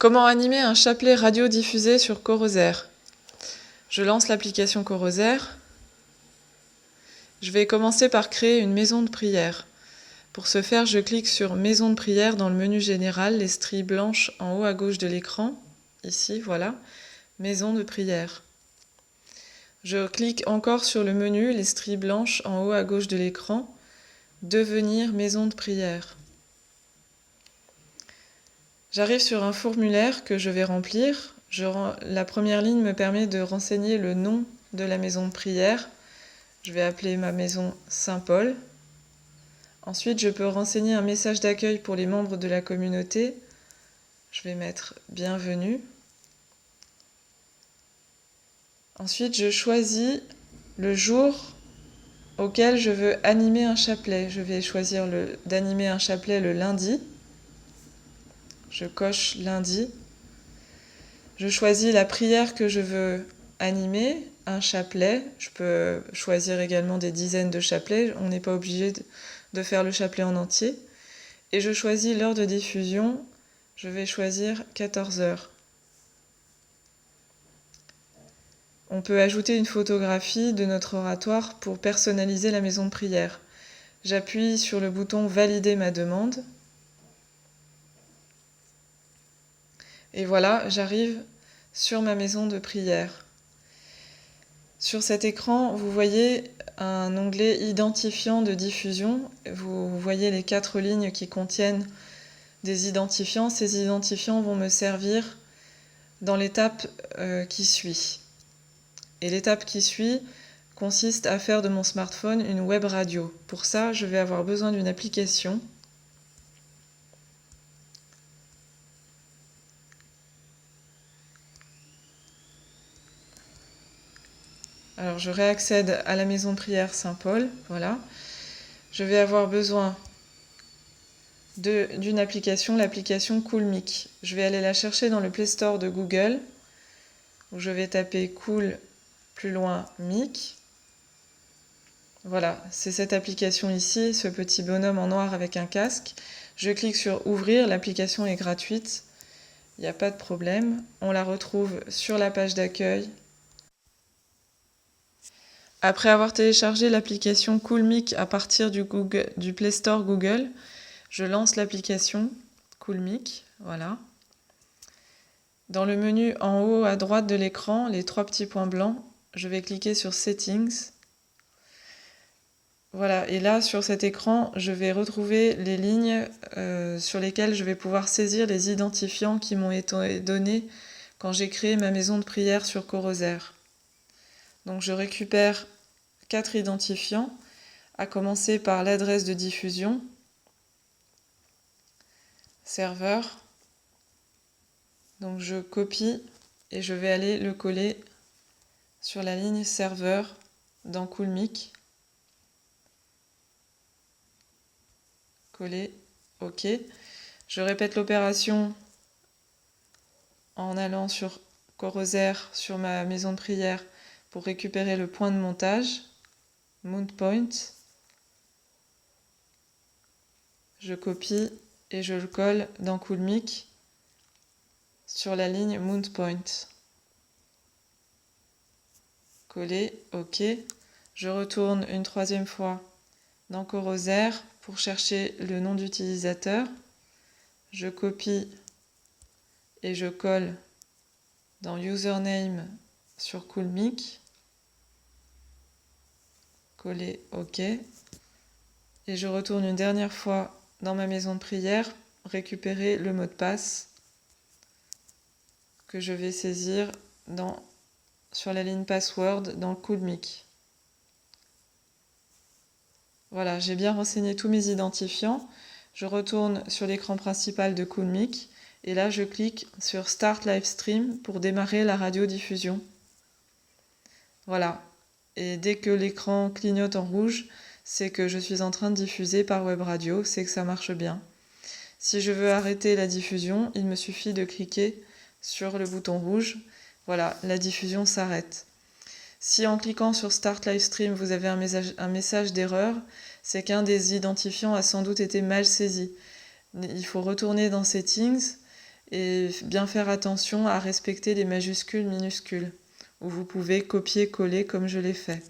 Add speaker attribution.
Speaker 1: Comment animer un chapelet radiodiffusé sur Corsair? Je lance l'application Corsair. Je vais commencer par créer une maison de prière. Pour ce faire, je clique sur Maison de prière dans le menu général, les stries blanches en haut à gauche de l'écran. Ici, voilà, Maison de prière. Je clique encore sur le menu, les stries blanches en haut à gauche de l'écran, Devenir maison de prière. J'arrive sur un formulaire que je vais remplir. La première ligne me permet de renseigner le nom de la maison de prière. Je vais appeler ma maison Saint-Paul. Ensuite, je peux renseigner un message d'accueil pour les membres de la communauté. Je vais mettre Bienvenue. Ensuite, je choisis le jour auquel je veux animer un chapelet. Je vais choisir d'animer un chapelet le lundi. Je coche lundi. Je choisis la prière que je veux animer, un chapelet. Je peux choisir également des dizaines de chapelets. On n'est pas obligé de faire le chapelet en entier. Et je choisis l'heure de diffusion. Je vais choisir 14 heures. On peut ajouter une photographie de notre oratoire pour personnaliser la maison de prière. J'appuie sur le bouton Valider ma demande. Et voilà, j'arrive sur ma maison de prière. Sur cet écran, vous voyez un onglet identifiant de diffusion. Vous voyez les 4 lignes qui contiennent des identifiants. Ces identifiants vont me servir dans l'étape qui suit. Et l'étape qui suit consiste à faire de mon smartphone une web radio. Pour ça, je vais avoir besoin d'une application. Alors je réaccède à la maison de prière Saint-Paul, voilà. Je vais avoir besoin d'une application, l'application Coolmic. Je vais aller la chercher dans le Play Store de Google, où je vais taper Cool, plus loin, Mic. Voilà, c'est cette application ici, ce petit bonhomme en noir avec un casque. Je clique sur Ouvrir, l'application est gratuite, il n'y a pas de problème. On la retrouve sur la page d'accueil. Après avoir téléchargé l'application Coolmic à partir du Play Store Google, je lance l'application Coolmic, voilà. Dans le menu en haut à droite de l'écran, les 3 petits points blancs, je vais cliquer sur Settings. Voilà, et là sur cet écran, je vais retrouver les lignes sur lesquelles je vais pouvoir saisir les identifiants qui m'ont été donnés quand j'ai créé ma maison de prière sur Corsair. Donc je récupère 4 identifiants, à commencer par l'adresse de diffusion, serveur. Donc je copie et je vais aller le coller sur la ligne serveur dans Coolmic. Coller, OK. Je répète l'opération en allant sur Corsair, sur ma maison de prière, pour récupérer le point de montage, Mount Point. Je copie et je le colle dans Coolmic sur la ligne Mount Point. Coller, OK. Je retourne une 3e fois dans Corsair pour chercher le nom d'utilisateur. Je copie et je colle dans Username sur Coolmic. Coller, OK. Et je retourne une dernière fois dans ma maison de prière, récupérer le mot de passe que je vais saisir sur la ligne password dans Coolmic. Voilà, j'ai bien renseigné tous mes identifiants. Je retourne sur l'écran principal de Coolmic et là je clique sur Start Livestream pour démarrer la radiodiffusion. Voilà, et dès que l'écran clignote en rouge, c'est que je suis en train de diffuser par web radio, c'est que ça marche bien. Si je veux arrêter la diffusion, il me suffit de cliquer sur le bouton rouge. Voilà, la diffusion s'arrête. Si en cliquant sur Start Livestream, vous avez un message d'erreur, c'est qu'un des identifiants a sans doute été mal saisi. Il faut retourner dans Settings et bien faire attention à respecter les majuscules, minuscules, où vous pouvez copier-coller comme je l'ai fait.